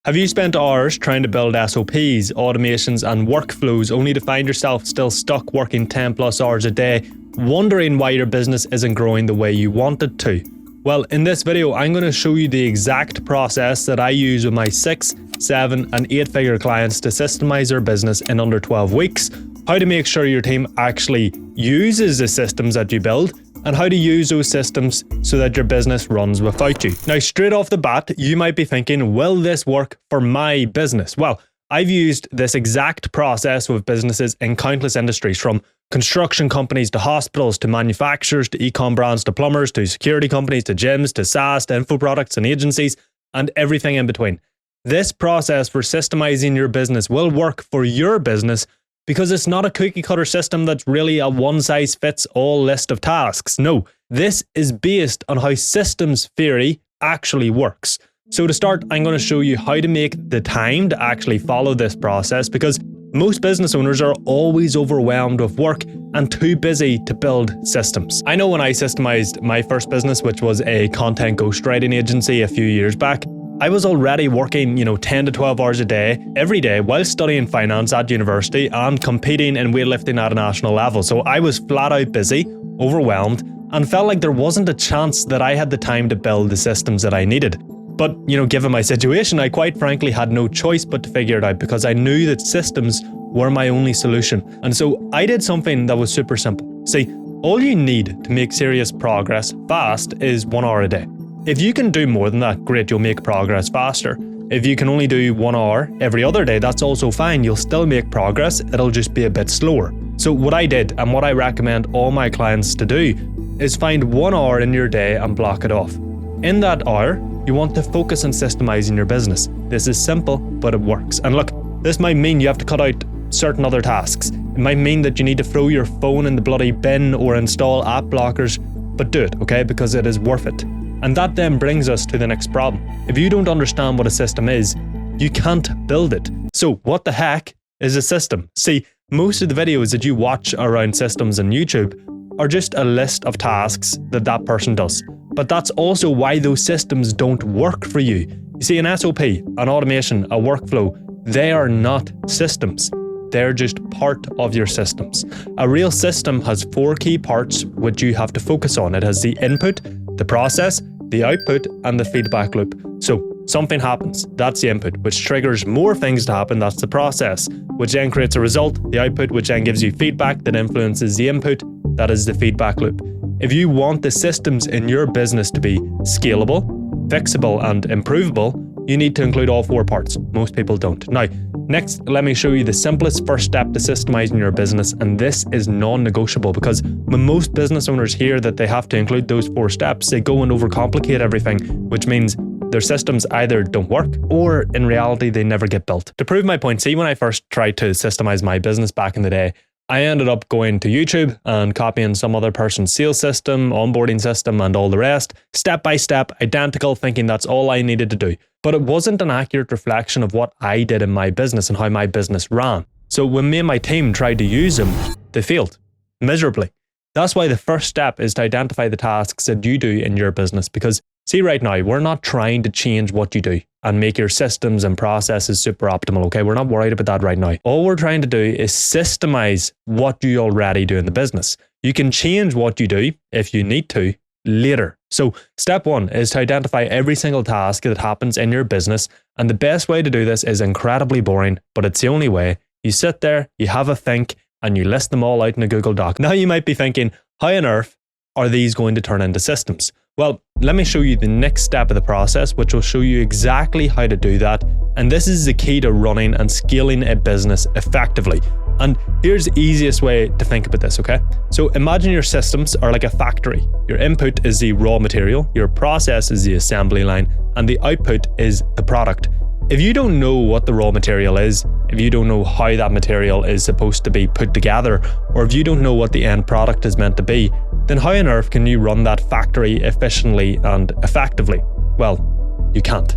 Have you spent hours trying to build SOPs, automations and workflows only to find yourself still stuck working 10 plus hours a day, wondering why your business isn't growing the way you want it to? Well, in this video, I'm going to show you the exact process that I use with my 6, 7 and 8-figure clients to systemize their business in under 12 weeks, how to make sure your team actually uses the systems that you build, and how to use those systems so that your business runs without you. Now, straight off the bat, you might be thinking, will this work for my business? Well, I've used this exact process with businesses in countless industries, from construction companies to hospitals to manufacturers to e-com brands to plumbers to security companies to gyms to SaaS to info products and agencies and everything in between. This process for systemizing your business will work for your business because it's not a cookie cutter system that's really a one-size-fits-all list of tasks. No, this is based on how systems theory actually works. So to start, I'm going to show you how to make the time to actually follow this process, because most business owners are always overwhelmed with work and too busy to build systems. I know when I systemized my first business, which was a content ghostwriting agency a few years back, I was already working, 10 to 12 hours a day, every day, while studying finance at university and competing in weightlifting at a national level. So I was flat out busy, overwhelmed, and felt like there wasn't a chance that I had the time to build the systems that I needed. But, given my situation, I quite frankly had no choice but to figure it out, because I knew that systems were my only solution. And so I did something that was super simple. See, all you need to make serious progress fast is 1 hour a day. If you can do more than that, great, you'll make progress faster. If you can only do 1 hour every other day, that's also fine. You'll still make progress, it'll just be a bit slower. So what I did, and what I recommend all my clients to do, is find 1 hour in your day and block it off. In that hour, you want to focus on systemizing your business. This is simple, but it works. And look, this might mean you have to cut out certain other tasks. It might mean that you need to throw your phone in the bloody bin or install app blockers, but do it, okay? Because it is worth it. And that then brings us to the next problem. If you don't understand what a system is, you can't build it. So what the heck is a system? See, most of the videos that you watch around systems on YouTube are just a list of tasks that person does. But that's also why those systems don't work for you. You see, an SOP, an automation, a workflow, they are not systems. They're just part of your systems. A real system has 4 key parts which you have to focus on. It has the input, the process, the output, and the feedback loop. So something happens, that's the input, which triggers more things to happen, that's the process, which then creates a result, the output, which then gives you feedback that influences the input, that is the feedback loop. If you want the systems in your business to be scalable, fixable, and improvable, you need to include all 4 parts. Most people don't. Now, next, let me show you the simplest first step to systemizing your business, and this is non-negotiable, because when most business owners hear that they have to include those 4 steps, they go and overcomplicate everything, which means their systems either don't work or in reality they never get built. To prove my point, see, when I first tried to systemize my business back in the day, I ended up going to YouTube and copying some other person's sales system, onboarding system, and all the rest, step by step, identical, thinking that's all I needed to do. But it wasn't an accurate reflection of what I did in my business and how my business ran. So when me and my team tried to use them, they failed miserably. That's why the first step is to identify the tasks that you do in your business, because see, right now, we're not trying to change what you do and make your systems and processes super optimal, okay? We're not worried about that right now. All we're trying to do is systemize what you already do in the business. You can change what you do if you need to later. So step 1 is to identify every single task that happens in your business. And the best way to do this is incredibly boring, but it's the only way. You sit there, you have a think, and you list them all out in a Google Doc. Now you might be thinking, how on earth are these going to turn into systems? Well, let me show you the next step of the process, which will show you exactly how to do that. And this is the key to running and scaling a business effectively. And here's the easiest way to think about this, okay? So imagine your systems are like a factory. Your input is the raw material, your process is the assembly line, and the output is the product. If you don't know what the raw material is, if you don't know how that material is supposed to be put together, or if you don't know what the end product is meant to be, then how on earth can you run that factory efficiently and effectively? Well, you can't.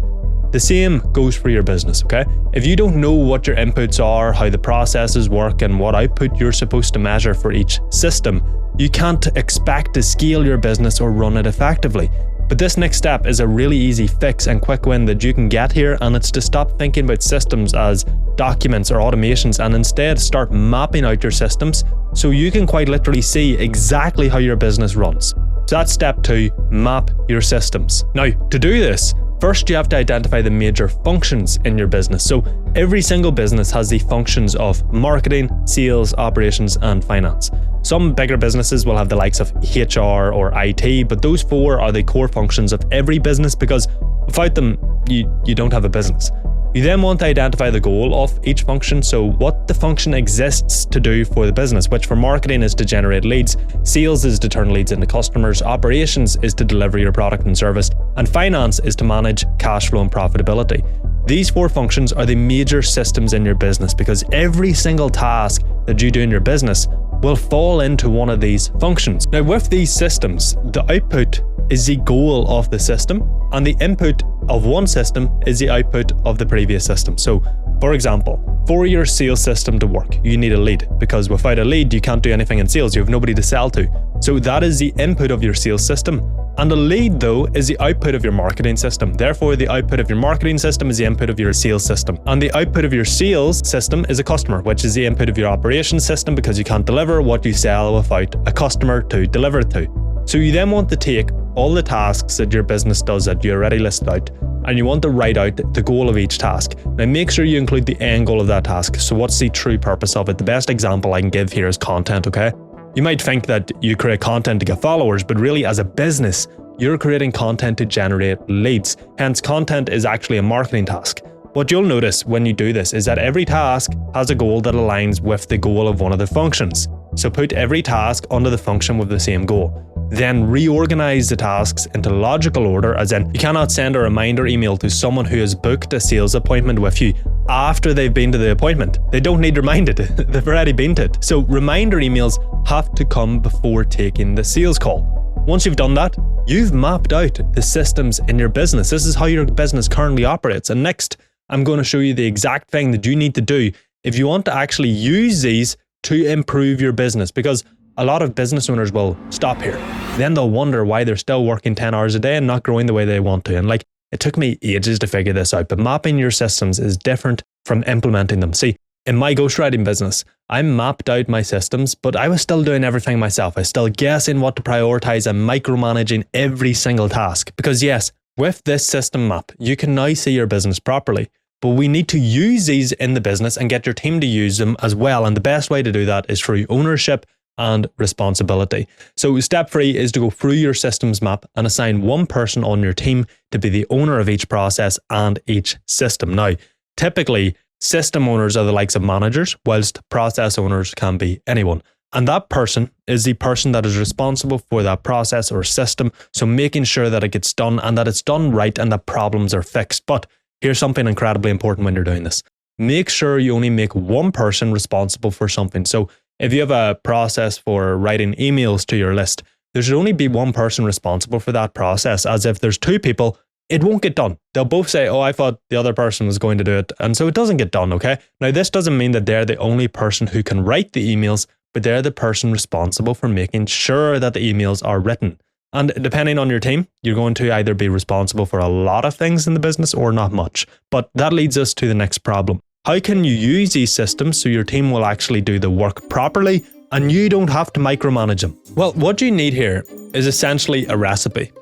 The same goes for your business, okay? If you don't know what your inputs are, how the processes work, and what output you're supposed to measure for each system, you can't expect to scale your business or run it effectively. But this next step is a really easy fix and quick win that you can get here, and it's to stop thinking about systems as documents or automations and instead start mapping out your systems so you can quite literally see exactly how your business runs. So that's step 2, map your systems. Now, to do this, first you have to identify the major functions in your business. So every single business has the functions of marketing, sales, operations, and finance. Some bigger businesses will have the likes of HR or IT, but those 4 are the core functions of every business because without them, you don't have a business. You then want to identify the goal of each function, so what the function exists to do for the business, which for marketing is to generate leads, sales is to turn leads into customers, operations is to deliver your product and service, and finance is to manage cash flow and profitability. These 4 functions are the major systems in your business because every single task that you do in your business will fall into one of these functions. Now, with these systems, the output is the goal of the system, and the input of one system is the output of the previous system. So, for example, for your sales system to work, you need a lead, because without a lead, you can't do anything in sales. You have nobody to sell to. So that is the input of your sales system. And the lead, though, is the output of your marketing system. Therefore, the output of your marketing system is the input of your sales system. And the output of your sales system is a customer, which is the input of your operations system, because you can't deliver what you sell without a customer to deliver it to. So you then want to take all the tasks that your business does that you already listed out, and you want to write out the goal of each task. Now make sure you include the end goal of that task. So what's the true purpose of it? The best example I can give here is content, okay? You might think that you create content to get followers, but really as a business, you're creating content to generate leads. Hence, content is actually a marketing task. What you'll notice when you do this is that every task has a goal that aligns with the goal of one of the functions. So put every task under the function with the same goal. Then reorganize the tasks into logical order, as in you cannot send a reminder email to someone who has booked a sales appointment with you after they've been to the appointment. They don't need reminded, they've already been to it. So reminder emails have to come before taking the sales call. Once you've done that, you've mapped out the systems in your business. This is how your business currently operates. And next, I'm going to show you the exact thing that you need to do if you want to actually use these to improve your business, because a lot of business owners will stop here. Then they'll wonder why they're still working 10 hours a day and not growing the way they want to. And it took me ages to figure this out, but mapping your systems is different from implementing them. See, in my ghostwriting business, I mapped out my systems, but I was still doing everything myself. I was still guessing what to prioritize and micromanaging every single task. Because yes, with this system map, you can now see your business properly. But we need to use these in the business and get your team to use them as well. And the best way to do that is through ownership and responsibility. So step 3 is to go through your systems map and assign one person on your team to be the owner of each process and each system. Now, typically, system owners are the likes of managers, whilst process owners can be anyone. And that person is the person that is responsible for that process or system. So making sure that it gets done and that it's done right and that problems are fixed. But here's something incredibly important when you're doing this. Make sure you only make one person responsible for something. So if you have a process for writing emails to your list, there should only be one person responsible for that process, as if there's 2 people, it won't get done. They'll both say, oh, I thought the other person was going to do it. And so it doesn't get done, okay? Now, this doesn't mean that they're the only person who can write the emails, but they're the person responsible for making sure that the emails are written. And depending on your team, you're going to either be responsible for a lot of things in the business or not much. But that leads us to the next problem. How can you use these systems so your team will actually do the work properly and you don't have to micromanage them? Well, what you need here is essentially a recipe.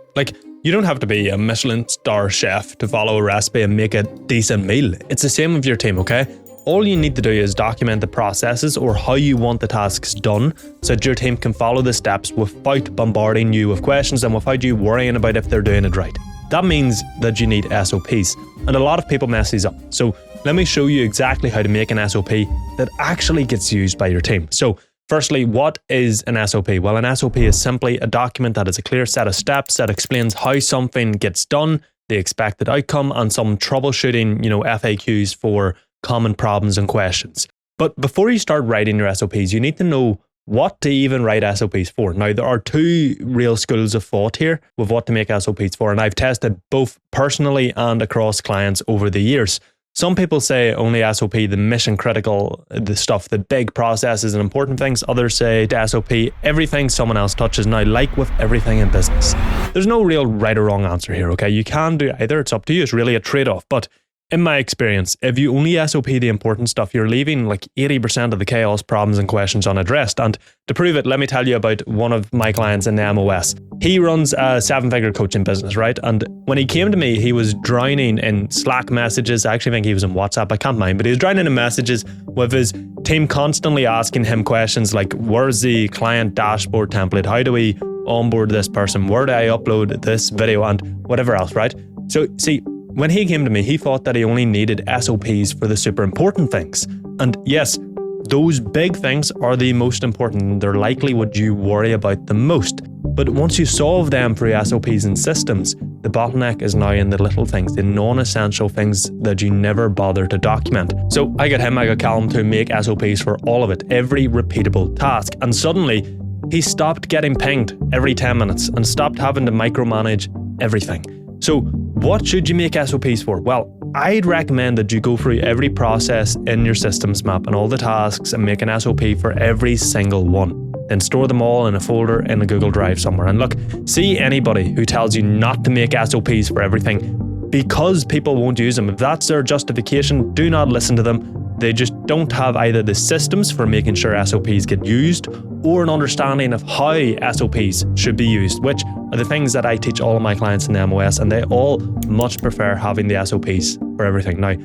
You don't have to be a Michelin star chef to follow a recipe and make a decent meal. It's the same with your team, okay? All you need to do is document the processes or how you want the tasks done so that your team can follow the steps without bombarding you with questions and without you worrying about if they're doing it right. That means that you need SOPs, and a lot of people mess these up. So let me show you exactly how to make an SOP that actually gets used by your team. So firstly, what is an SOP? Well, an SOP is simply a document that has a clear set of steps that explains how something gets done, the expected outcome, and some troubleshooting, FAQs for common problems and questions. But before you start writing your SOPs, you need to know what to even write SOPs for. Now, there are 2 real schools of thought here with what to make SOPs for, and I've tested both personally and across clients over the years. Some people say only SOP, the mission critical, the stuff, the big processes and important things. Others say to SOP, everything someone else touches. Now, like with everything in business, there's no real right or wrong answer here, okay? You can do either, it's up to you, it's really a trade-off. But in my experience, if you only SOP the important stuff, you're leaving like 80% of the chaos, problems and questions unaddressed. And to prove it, let me tell you about one of my clients in the MOS. He runs a 7-figure coaching business, right? And when he came to me, he was drowning in Slack messages. I actually think he was in WhatsApp, I can't mind, but he was drowning in messages with his team constantly asking him questions like, where's the client dashboard template? How do we onboard this person? Where do I upload this video? And whatever else, right? So see, when he came to me, he thought that he only needed SOPs for the super important things. And yes, those big things are the most important. They're likely what you worry about the most. But once you solve them through SOPs and systems, the bottleneck is now in the little things, the non-essential things that you never bother to document. So I got Callum to make SOPs for all of it, every repeatable task. And suddenly, he stopped getting pinged every 10 minutes and stopped having to micromanage everything. So what should you make SOPs for? Well, I'd recommend that you go through every process in your systems map and all the tasks and make an SOP for every single one. Then store them all in a folder in a Google Drive somewhere. And look, see anybody who tells you not to make SOPs for everything because people won't use them. If that's their justification, do not listen to them. They just don't have either the systems for making sure SOPs get used or an understanding of how SOPs should be used, which are the things that I teach all of my clients in the MOS, and they all much prefer having the SOPs for everything. Now,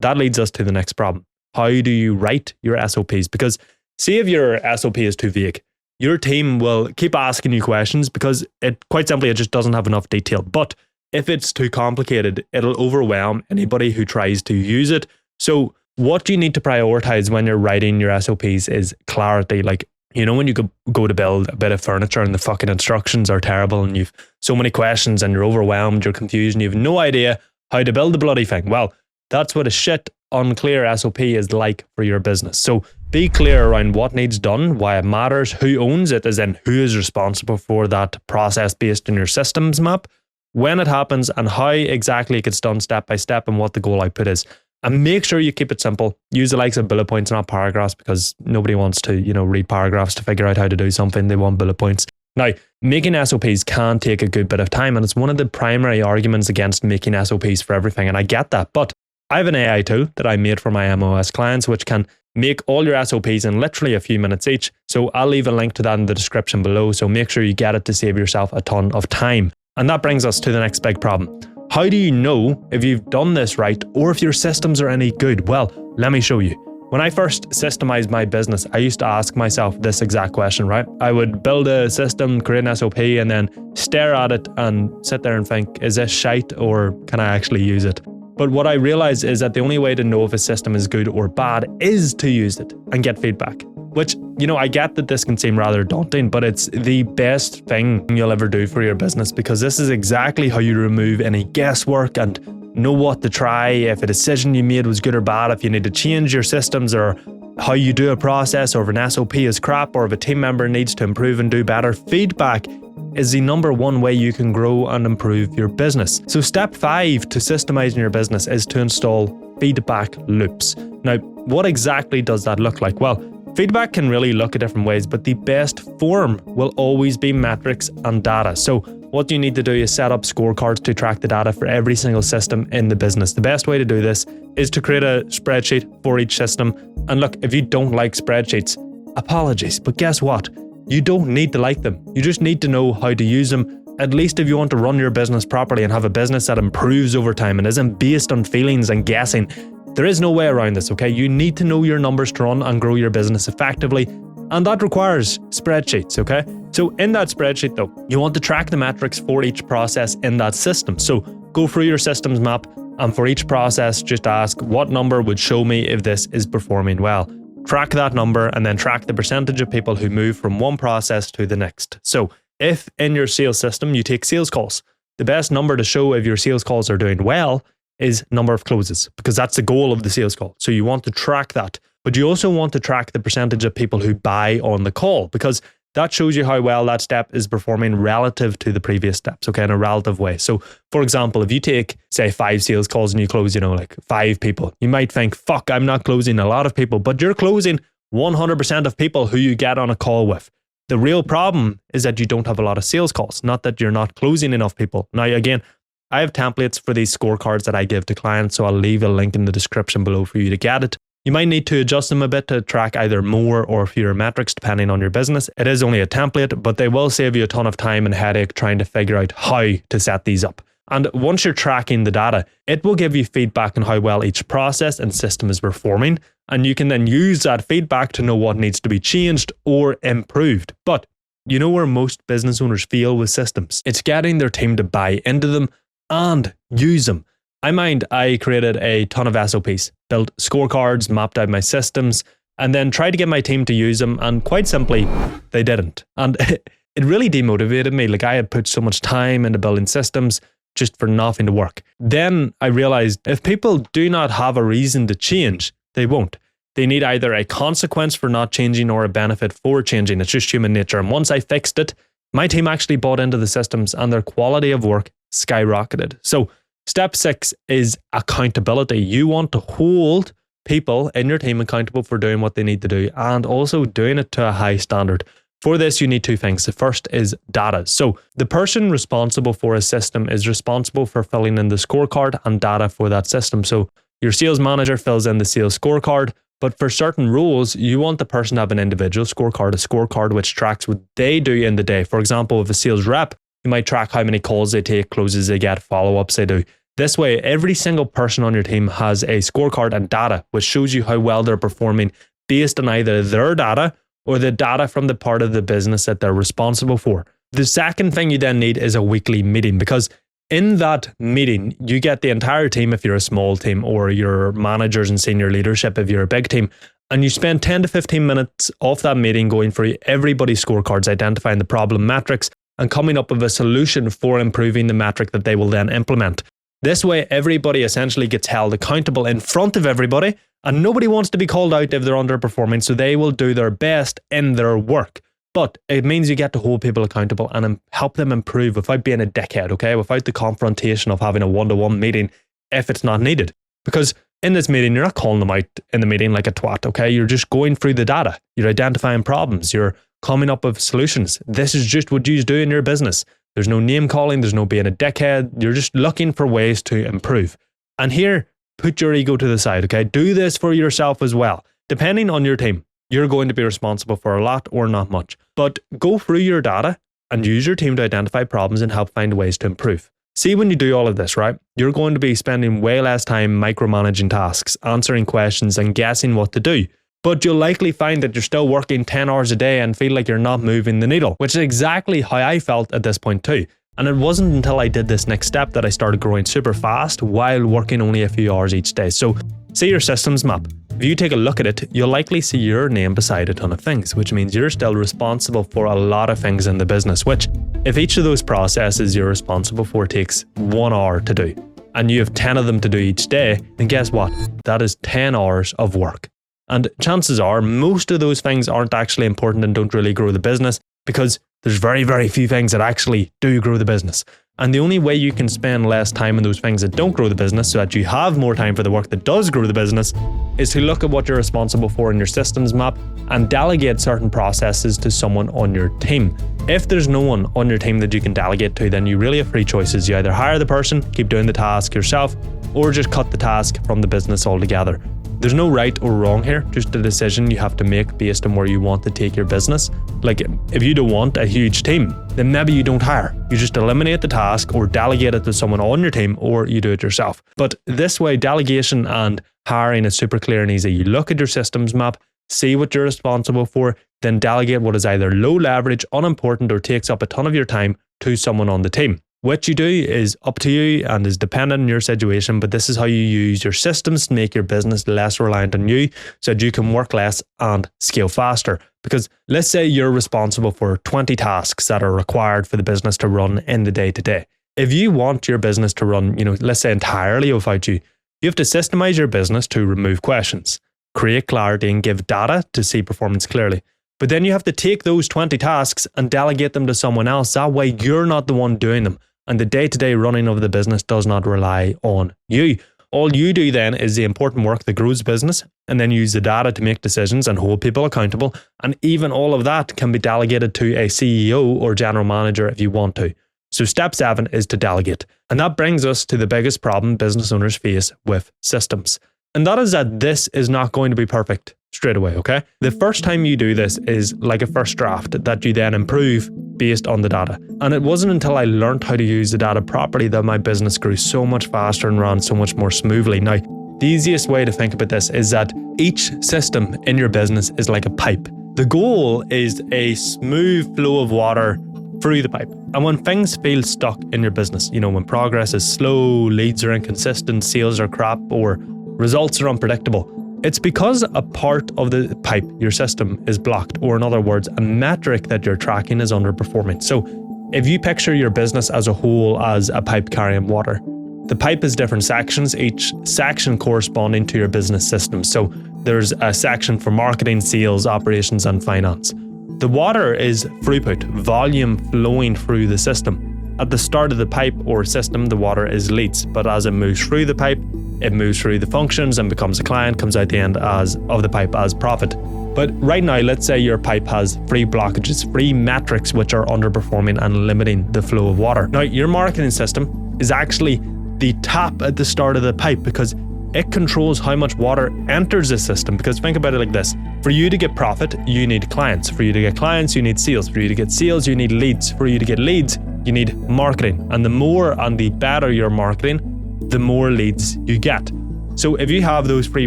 that leads us to the next problem. How do you write your SOPs? Because see if your SOP is too vague, your team will keep asking you questions because it just doesn't have enough detail. But if it's too complicated, it'll overwhelm anybody who tries to use it. So what you need to prioritize when you're writing your SOPs is clarity. Like, you know, when you go to build a bit of furniture and the fucking instructions are terrible and you've so many questions and you're overwhelmed, you're confused and you have no idea how to build the bloody thing. Well, that's what a shit unclear SOP is like for your business. So be clear around what needs done, why it matters, who owns it, as in who is responsible for that process based in your systems map, when it happens and how exactly it gets done step by step and what the goal output is. And make sure you keep it simple. Use the likes of bullet points, not paragraphs, because nobody wants to, read paragraphs to figure out how to do something. They want bullet points. Now, making SOPs can take a good bit of time, and it's one of the primary arguments against making SOPs for everything, and I get that. But I have an AI tool that I made for my MOS clients, which can make all your SOPs in literally a few minutes each. So I'll leave a link to that in the description below, so make sure you get it to save yourself a ton of time. And that brings us to the next big problem. How do you know if you've done this right or if your systems are any good? Well, let me show you. When I first systemized my business, I used to ask myself this exact question, right? I would build a system, create an SOP, and then stare at it and sit there and think, is this shite or can I actually use it? But what I realized is that the only way to know if a system is good or bad is to use it and get feedback. Which, I get that this can seem rather daunting, but it's the best thing you'll ever do for your business, because this is exactly how you remove any guesswork and know what to try, if a decision you made was good or bad, if you need to change your systems or how you do a process, or if an SOP is crap, or if a team member needs to improve and do better. Feedback is the number one way you can grow and improve your business. So step 5 to systemizing your business is to install feedback loops. Now, what exactly does that look like? Well, feedback can really look at different ways, but the best form will always be metrics and data. So what you need to do is set up scorecards to track the data for every single system in the business. The best way to do this is to create a spreadsheet for each system. And look, if you don't like spreadsheets, apologies, but guess what? You don't need to like them. You just need to know how to use them. At least if you want to run your business properly and have a business that improves over time and isn't based on feelings and guessing. There is no way around this, okay? You need to know your numbers to run and grow your business effectively, and that requires spreadsheets, okay? So in that spreadsheet though, you want to track the metrics for each process in that system. So go through your systems map, and for each process, just ask what number would show me if this is performing well. Track that number and then track the percentage of people who move from one process to the next. So if in your sales system you take sales calls, the best number to show if your sales calls are doing well is number of closes, because that's the goal of the sales call. So you want to track that, but you also want to track the percentage of people who buy on the call, because that shows you how well that step is performing relative to the previous steps, okay, in a relative way. So, for example, if you take, say, 5 sales calls and you close, like 5 people, you might think, fuck, I'm not closing a lot of people, but you're closing 100% of people who you get on a call with. The real problem is that you don't have a lot of sales calls, not that you're not closing enough people. Now, again, I have templates for these scorecards that I give to clients, so I'll leave a link in the description below for you to get it. You might need to adjust them a bit to track either more or fewer metrics depending on your business. It is only a template, but they will save you a ton of time and headache trying to figure out how to set these up. And once you're tracking the data, it will give you feedback on how well each process and system is performing, and you can then use that feedback to know what needs to be changed or improved. But you know where most business owners fail with systems? It's getting their team to buy into them and use them. I created a ton of SOPs, built scorecards, mapped out my systems, and then tried to get my team to use them, and quite simply, they didn't. And it really demotivated me. Like, I had put so much time into building systems just for nothing to work. Then I realized if people do not have a reason to change, they won't. They need either a consequence for not changing or a benefit for changing. It's just human nature. And once I fixed it, my team actually bought into the systems and their quality of work skyrocketed. So step 6 is accountability. You want to hold people in your team accountable for doing what they need to do and also doing it to a high standard. For this, you need 2 things. The first is data. So the person responsible for a system is responsible for filling in the scorecard and data for that system. So your sales manager fills in the sales scorecard, but for certain roles, you want the person to have an individual scorecard, a scorecard which tracks what they do in the day. For example, with a sales rep, you might track how many calls they take, closes they get, follow-ups they do. This way, every single person on your team has a scorecard and data, which shows you how well they're performing based on either their data or the data from the part of the business that they're responsible for. The second thing you then need is a weekly meeting, because in that meeting, you get the entire team if you're a small team, or your managers and senior leadership if you're a big team, and you spend 10 to 15 minutes off that meeting going through everybody's scorecards, identifying the problem metrics, and coming up with a solution for improving the metric that they will then implement. This way, everybody essentially gets held accountable in front of everybody, and nobody wants to be called out if they're underperforming, so they will do their best in their work. But it means you get to hold people accountable and help them improve without being a dickhead, okay? Without the confrontation of having a one-to-one meeting if it's not needed. Because in this meeting, you're not calling them out in the meeting like a twat, okay? You're just going through the data. You're identifying problems. You're coming up with solutions. This is just what you do in your business. There's no name calling. There's no being a dickhead. You're just looking for ways to improve. And here, put your ego to the side, okay? Do this for yourself as well. Depending on your team, you're going to be responsible for a lot or not much. But go through your data and use your team to identify problems and help find ways to improve. See, when you do all of this, right, you're going to be spending way less time micromanaging tasks, answering questions, and guessing what to do. But you'll likely find that you're still working 10 hours a day and feel like you're not moving the needle, which is exactly how I felt at this point too. And it wasn't until I did this next step that I started growing super fast while working only a few hours each day. So see your systems map. If you take a look at it, you'll likely see your name beside a ton of things, which means you're still responsible for a lot of things in the business, which if each of those processes you're responsible for takes 1 hour to do, and you have 10 of them to do each day, then guess what? That is 10 hours of work. And chances are most of those things aren't actually important and don't really grow the business, because there's very, very few things that actually do grow the business. And the only way you can spend less time on those things that don't grow the business so that you have more time for the work that does grow the business is to look at what you're responsible for in your systems map and delegate certain processes to someone on your team. If there's no one on your team that you can delegate to, then you really have 3 choices. You either hire the person, keep doing the task yourself, or just cut the task from the business altogether. There's no right or wrong here, just a decision you have to make based on where you want to take your business. Like, if you don't want a huge team, then maybe you don't hire. You just eliminate the task or delegate it to someone on your team, or you do it yourself. But this way, delegation and hiring is super clear and easy. You look at your systems map, see what you're responsible for, then delegate what is either low leverage, unimportant, or takes up a ton of your time to someone on the team. What you do is up to you and is dependent on your situation, but this is how you use your systems to make your business less reliant on you so that you can work less and scale faster. Because let's say you're responsible for 20 tasks that are required for the business to run in the day-to-day. If you want your business to run, let's say entirely without you, you have to systemize your business to remove questions, create clarity, and give data to see performance clearly. But then you have to take those 20 tasks and delegate them to someone else. That way you're not the one doing them. And the day-to-day running of the business does not rely on you. All you do then is the important work that grows business, and then use the data to make decisions and hold people accountable. And even all of that can be delegated to a CEO or general manager if you want to. So step 7 is to delegate. And that brings us to the biggest problem business owners face with systems. And that is that this is not going to be perfect straight away, okay? The first time you do this is like a first draft that you then improve based on the data. And it wasn't until I learned how to use the data properly that my business grew so much faster and ran so much more smoothly. Now, the easiest way to think about this is that each system in your business is like a pipe. The goal is a smooth flow of water through the pipe. And when things feel stuck in your business, when progress is slow, leads are inconsistent, sales are crap, or results are unpredictable, it's because a part of the pipe, your system, is blocked, or in other words, a metric that you're tracking is underperforming. So if you picture your business as a whole as a pipe carrying water, the pipe is different sections, each section corresponding to your business system. So there's a section for marketing, sales, operations, and finance. The water is throughput, volume flowing through the system. At the start of the pipe or system, the water is leads, but as it moves through the pipe, it moves through the functions and becomes a client, comes out the end of the pipe as profit. But right now, let's say your pipe has 3 blockages, 3 metrics which are underperforming and limiting the flow of water. Now, your marketing system is actually the tap at the start of the pipe because it controls how much water enters the system. Because think about it like this. For you to get profit, you need clients. For you to get clients, you need sales. For you to get sales, you need leads. For you to get leads, you need marketing. And the more and the better your marketing, the more leads you get. So if you have those 3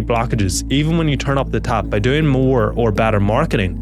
blockages, even when you turn up the tap by doing more or better marketing,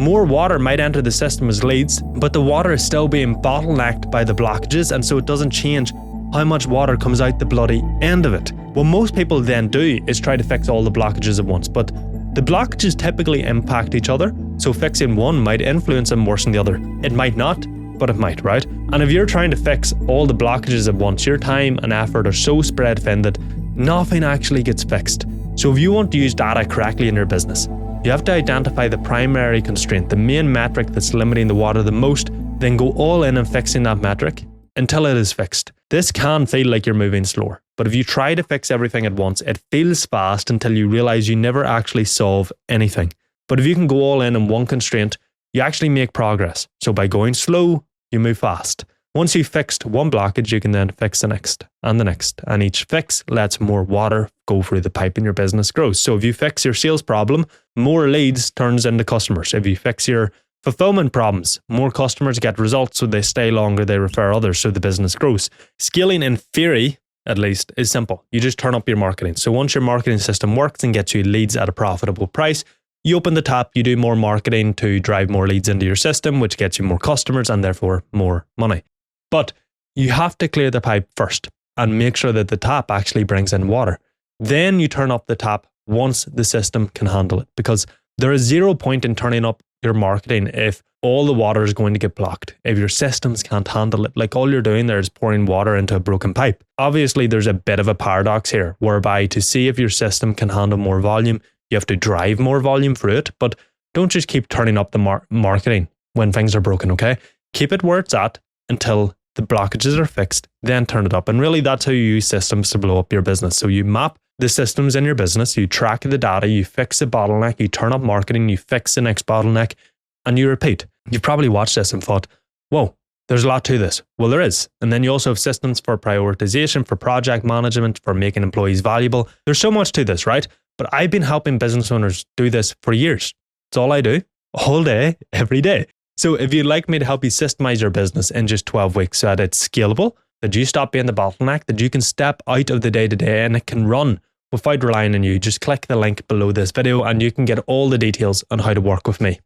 more water might enter the system as leads, but the water is still being bottlenecked by the blockages, and so it doesn't change how much water comes out the bloody end of it. What most people then do is try to fix all the blockages at once, but the blockages typically impact each other, so fixing one might influence and worsen the other. It might not, but it might, right? And if you're trying to fix all the blockages at once, your time and effort are so spread thin that nothing actually gets fixed. So if you want to use data correctly in your business, you have to identify the primary constraint, the main metric that's limiting the water the most, then go all in on fixing that metric until it is fixed. This can feel like you're moving slower, but if you try to fix everything at once, it feels fast until you realize you never actually solve anything. But if you can go all in on one constraint, you actually make progress. So by going slow, you move fast. Once you've fixed one blockage, you can then fix the next and the next. And each fix lets more water go through the pipe and your business grows. So if you fix your sales problem, more leads turns into customers. If you fix your fulfillment problems, more customers get results, so they stay longer, they refer others, so the business grows. Scaling, in theory, at least, is simple. You just turn up your marketing. So once your marketing system works and gets you leads at a profitable price, you open the tap, you do more marketing to drive more leads into your system, which gets you more customers and therefore more money. But you have to clear the pipe first and make sure that the tap actually brings in water. Then you turn up the tap once the system can handle it, because there is 0 point in turning up your marketing if all the water is going to get blocked. If your systems can't handle it, like all you're doing there is pouring water into a broken pipe. Obviously, there's a bit of a paradox here, whereby to see if your system can handle more volume, you have to drive more volume through it, but don't just keep turning up the marketing when things are broken, okay? Keep it where it's at until the blockages are fixed, then turn it up. And really, that's how you use systems to blow up your business. So you map the systems in your business, you track the data, you fix the bottleneck, you turn up marketing, you fix the next bottleneck, and you repeat. You've probably watched this and thought, whoa, there's a lot to this. Well, there is. And then you also have systems for prioritization, for project management, for making employees valuable. There's so much to this, right? But I've been helping business owners do this for years. It's all I do, all day, every day. So if you'd like me to help you systemize your business in just 12 weeks so that it's scalable, that you stop being the bottleneck, that you can step out of the day-to-day and it can run without relying on you, just click the link below this video and you can get all the details on how to work with me.